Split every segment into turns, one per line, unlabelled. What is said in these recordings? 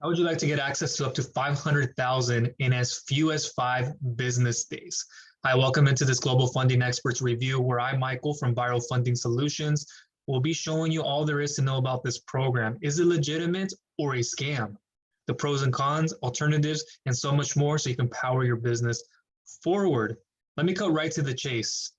How would you like to get access to up to 500,000 in as few as 5 business days? Hi, welcome into this Global Funding Experts Review, where I, Michael from Viral Funding Solutions, will be showing you all there is to know about this program. Is it legitimate or a scam? The pros and cons, alternatives, and so much more so you can power your business forward. Let me cut right to the chase.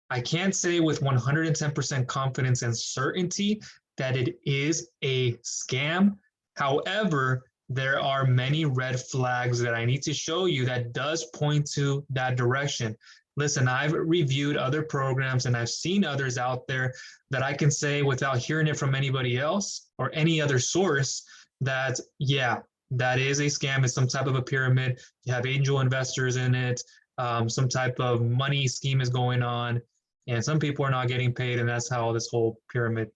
I can't say with 110% confidence and certainty that it is a scam. However, there are many red flags that I need to show you that does point to that direction. Listen, I've reviewed other programs and I've seen others out there that I can say without hearing it from anybody else or any other source that, yeah, that is a scam. It's some type of a pyramid. You have angel investors in it. Some type of money scheme is going on, and some people are not getting paid, and that's how this whole pyramid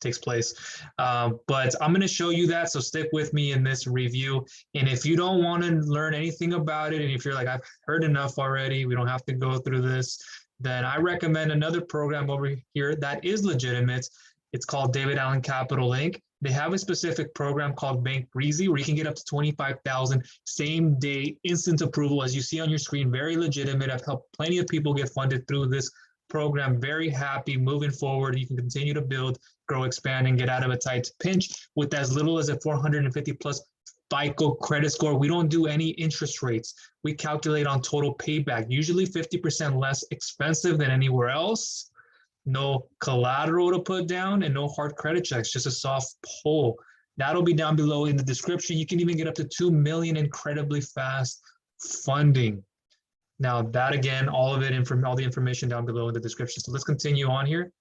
takes place. But I'm going to show you that, so stick with me in this review. And if you don't want to learn anything about it, and if you're like, I've heard enough already, we don't have to go through this, then I recommend another program over here that is legitimate. It's called David Allen Capital Inc. They have a specific program called Bank Breezy where you can get up to 25,000 same day instant approval. As you see on your screen, very legitimate. I've helped plenty of people get funded through this program. Very happy moving forward. You can continue to build, grow, expand, and get out of a tight pinch with as little as a 450 plus FICO credit score. We don't do any interest rates. We calculate on total payback, usually 50% less expensive than anywhere else. No collateral to put down and no hard credit checks, just a soft pull. That'll be down below in the description. You can even get up to 2 million incredibly fast funding. Now that again, all of it, all the information down below in the description. So let's continue on here.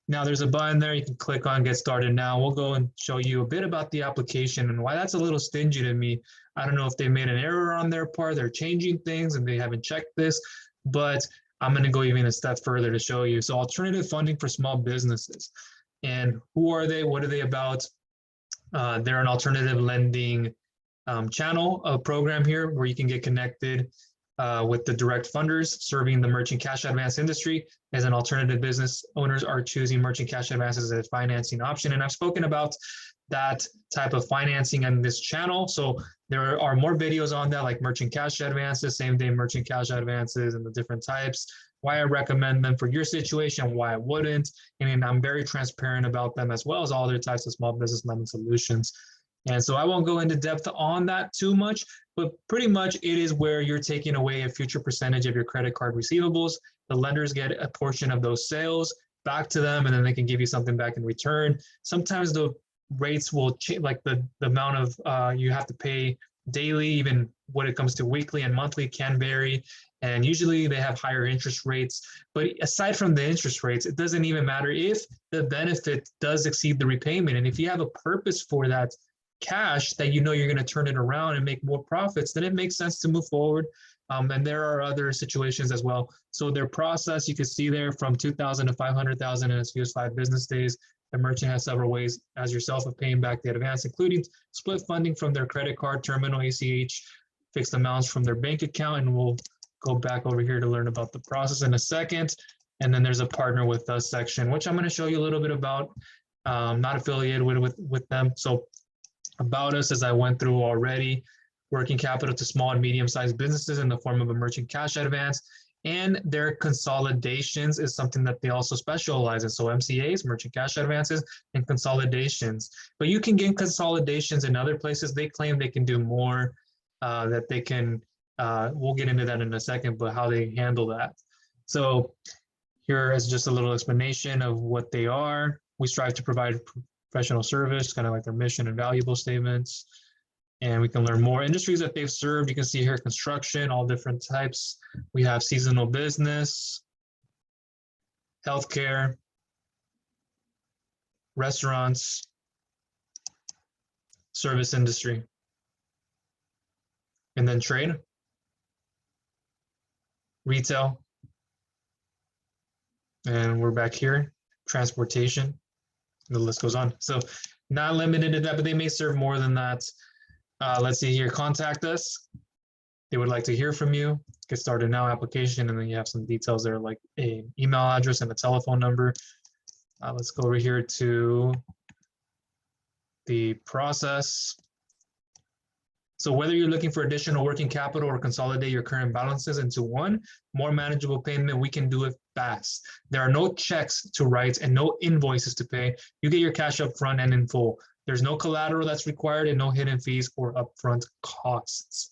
Now there's a button there you can click on Get Started Now. We'll go and show you a bit about the application and why that's a little stingy to me. I don't know if they made an error on their part, they're changing things and they haven't checked this, but I'm going to go even a step further to show you. So alternative funding for small businesses. And who are they? What are they about? They're an alternative lending channel, a program here where you can get connected with the direct funders serving the merchant cash advance industry. As an alternative, business owners are choosing merchant cash advances as a financing option. And I've spoken about that type of financing on this channel. So there are more videos on that, like merchant cash advances, same day merchant cash advances, and the different types, why I recommend them for your situation, why I wouldn't. And I'm very transparent about them, as well as all other types of small business lending solutions. And so I won't go into depth on that too much, but pretty much it is where you're taking away a future percentage of your credit card receivables. The lenders get a portion of those sales back to them, and then they can give you something back in return. Sometimes the rates will change, like the amount of you have to pay daily, even when it comes to weekly and monthly can vary. And usually they have higher interest rates. But aside from the interest rates, it doesn't even matter if the benefit does exceed the repayment. And if you have a purpose for that cash that you know you're going to turn it around and make more profits, then it makes sense to move forward. And there are other situations as well. So their process, you can see there, from 2,000 to 500,000 in as few as 5 business days. The merchant has several ways as yourself of paying back the advance, including split funding from their credit card, terminal, ACH, fixed amounts from their bank account. And we'll go back over here to learn about the process in a second. And then there's a partner with us section, which I'm going to show you a little bit about. Not affiliated with them. So about us, as I went through already, working capital to small and medium-sized businesses in the form of a merchant cash advance, and their consolidations is something that they also specialize in. So MCAs, merchant cash advances, and consolidations. But you can get consolidations in other places. They claim they can do more, that they can, we'll get into that in a second, but how they handle that. So here is just a little explanation of what they are. We strive to provide professional service, kind of like their mission and valuable statements. And we can learn more industries that they've served. You can see here construction, all different types. We have seasonal business, healthcare, restaurants, service industry, and then trade, retail, and we're back here, transportation. The list goes on. So not limited to that, but they may serve more than that. Let's see here, contact us. They would like to hear from you. Get started now application, and then you have some details there like an email address and a telephone number. Let's go over here to the process. So whether you're looking for additional working capital or consolidate your current balances into one more manageable payment, we can do it fast. There are no checks to write and no invoices to pay. You get your cash up front and in full. There's no collateral that's required and no hidden fees or upfront costs.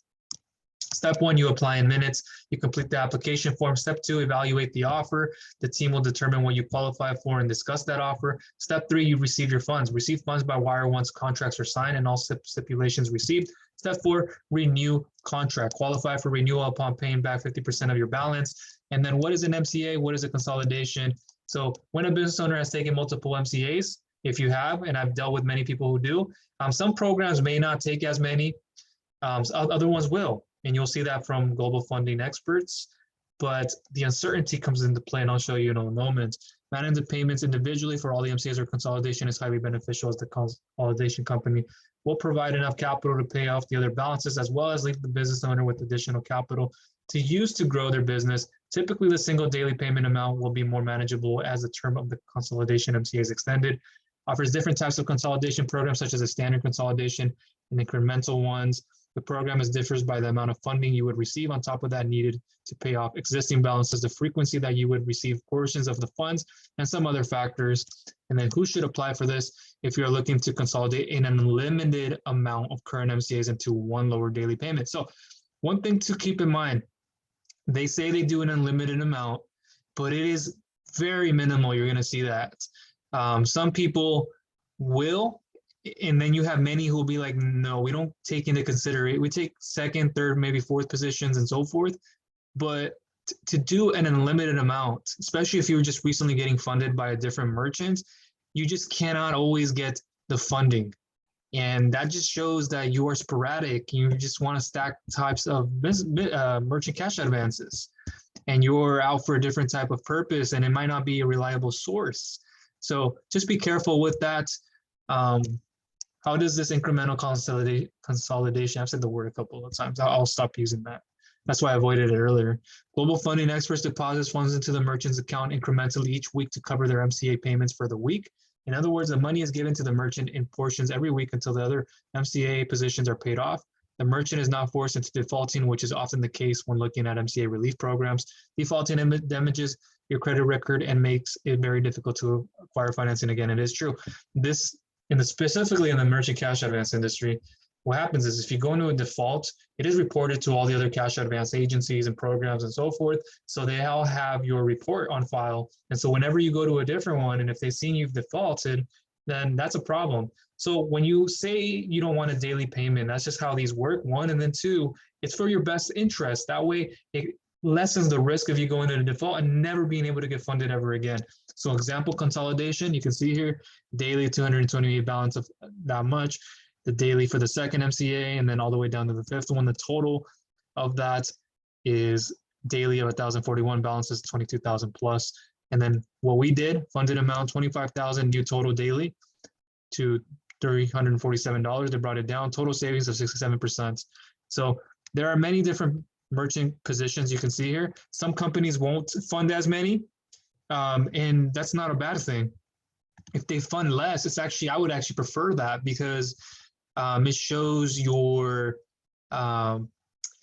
Step 1, you apply in minutes. You complete the application form. Step 2, evaluate the offer. The team will determine what you qualify for and discuss that offer. Step 3, you receive your funds. Receive funds by wire once contracts are signed and all stipulations received. Step 4, renew contract. Qualify for renewal upon paying back 50% of your balance. And then what is an MCA? What is a consolidation? So when a business owner has taken multiple MCAs, if you have, and I've dealt with many people who do, some programs may not take as many, other ones will. And you'll see that from global funding experts. But the uncertainty comes into play, and I'll show you in a moment. Managing the payments individually for all the MCAs or consolidation is highly beneficial, as the consolidation company will provide enough capital to pay off the other balances, as well as leave the business owner with additional capital to use to grow their business. Typically, the single daily payment amount will be more manageable as the term of the consolidation MCA is extended. Offers different types of consolidation programs, such as a standard consolidation and incremental ones. The program differs by the amount of funding you would receive on top of that needed to pay off existing balances, the frequency that you would receive portions of the funds, and some other factors. And then who should apply for this? If you're looking to consolidate an unlimited amount of current MCAs into one lower daily payment. So one thing to keep in mind, they say they do an unlimited amount, but it is very minimal. You're going to see that. Some people will, and then you have many who will be like, no, we don't take into consideration. We take second, third, maybe fourth positions and so forth. But to do an unlimited amount, especially if you're just recently getting funded by a different merchant, you just cannot always get the funding. And that just shows that you are sporadic. You just want to stack types of merchant cash advances. And you're out for a different type of purpose, and it might not be a reliable source. So just be careful with that. How does this incremental consolidation, I've said the word a couple of times, I'll stop using that. That's why I avoided it earlier. Global funding experts deposits funds into the merchant's account incrementally each week to cover their MCA payments for the week. In other words, the money is given to the merchant in portions every week until the other MCA positions are paid off. The merchant is not forced into defaulting, which is often the case when looking at MCA relief programs. Defaulting damages your credit record and makes it very difficult to acquire financing again. It is true. This, specifically in the merchant cash advance industry, what happens is if you go into a default, it is reported to all the other cash advance agencies and programs and so forth. So they all have your report on file. And so whenever you go to a different one, and if they've seen you've defaulted, then that's a problem. So when you say you don't want a daily payment, that's just how these work, one. And then two, it's for your best interest. That way it lessens the risk of you going into default and never being able to get funded ever again. So example consolidation, you can see here, daily 228 balance of that much. The daily for the second MCA, and then all the way down to the fifth one. The total of that is daily of 1,041, balance is 22,000 plus. And then what we did, funded amount 25,000, new total daily to $347. They brought it down, total savings of 67%. So there are many different merchant positions you can see here. Some companies won't fund as many, and that's not a bad thing. If they fund less, it's actually, I would actually prefer that, because it shows your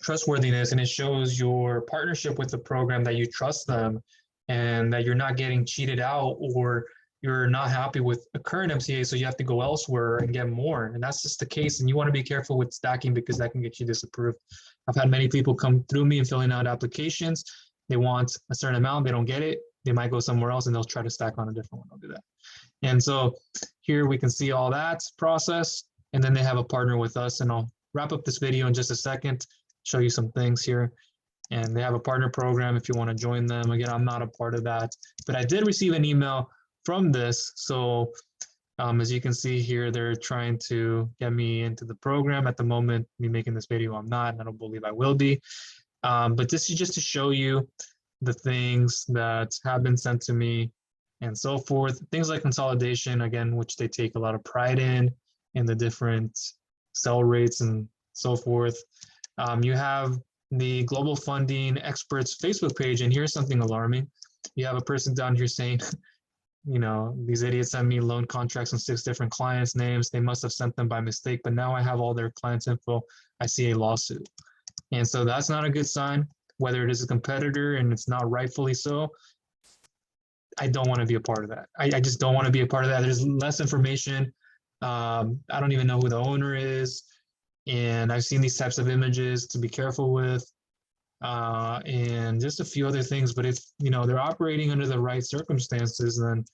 trustworthiness, and it shows your partnership with the program, that you trust them and that you're not getting cheated out, or you're not happy with a current MCA, so you have to go elsewhere and get more. And that's just the case. And you want to be careful with stacking, because that can get you disapproved. I've had many people come through me and filling out applications. They want a certain amount, they don't get it. They might go somewhere else and they'll try to stack on a different one. I'll do that. And so here we can see all that process. And then they have a partner with us, and I'll wrap up this video in just a second, show you some things here. And they have a partner program if you want to join them. Again, I'm not a part of that, but I did receive an email from this. So as you can see here, they're trying to get me into the program. At the moment, me making this video, I'm not, and I don't believe I will be. But this is just to show you the things that have been sent to me and so forth. Things like consolidation, again, which they take a lot of pride in the different sell rates and so forth. You have the Global Funding Experts Facebook page, and here's something alarming. You have a person down here saying these idiots sent me loan contracts on 6 different clients' names. They must have sent them by mistake, but now I have all their clients' info. I see a lawsuit. And so that's not a good sign, whether it is a competitor and it's not rightfully so. I don't want to be a part of that. I just don't want to be a part of that. There's less information. I don't even know who the owner is. And I've seen these types of images to be careful with, and just a few other things. But if they're operating under the right circumstances, then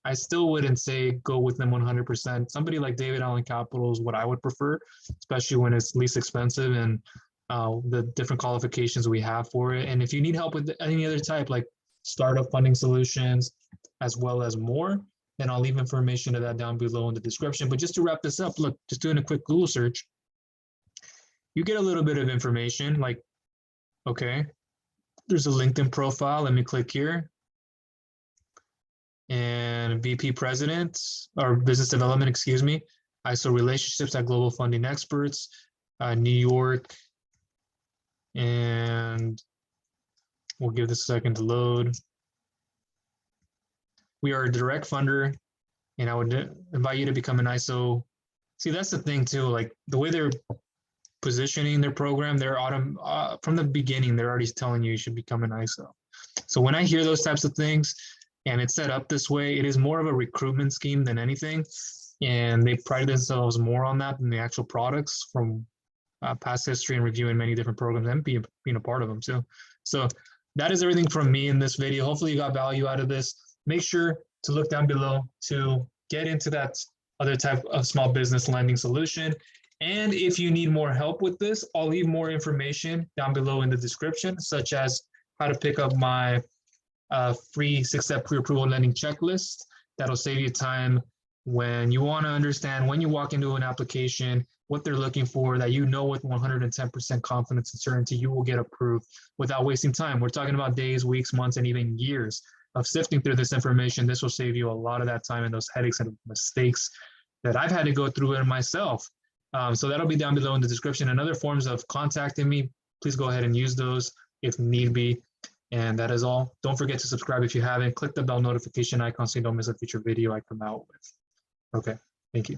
I still wouldn't say go with them 100%. Somebody like David Allen Capital is what I would prefer, especially when it's least expensive and the different qualifications we have for it. And if you need help with any other type, like startup funding solutions, as well as more, then I'll leave information to that down below in the description. But just to wrap this up, look, just doing a quick Google search, you get a little bit of information like, okay, there's a LinkedIn profile. Let me click here. And VP President, or Business Development, excuse me. ISO Relationships at Global Funding Experts, New York. And we'll give this a second to load. We are a direct funder, and I would invite you to become an ISO. See, that's the thing too, like the way they're positioning their program, they're from the beginning, they're already telling you should become an ISO. So when I hear those types of things and it's set up this way, it is more of a recruitment scheme than anything. And they pride themselves more on that than the actual products from past history and reviewing many different programs and being a part of them too. So that is everything from me in this video. Hopefully you got value out of this. Make sure to look down below to get into that other type of small business lending solution. And if you need more help with this, I'll leave more information down below in the description, such as how to pick up my free 6-step pre-approval lending checklist. That'll save you time when you want to understand when you walk into an application, what they're looking for, that with 110% confidence and certainty you will get approved without wasting time. We're talking about days, weeks, months, and even years of sifting through this information. This will save you a lot of that time and those headaches and mistakes that I've had to go through it myself. So that'll be down below in the description. And other forms of contacting me, please go ahead and use those if need be. And that is all. Don't forget to subscribe if you haven't. Click the bell notification icon so you don't miss a future video I come out with. Okay, thank you.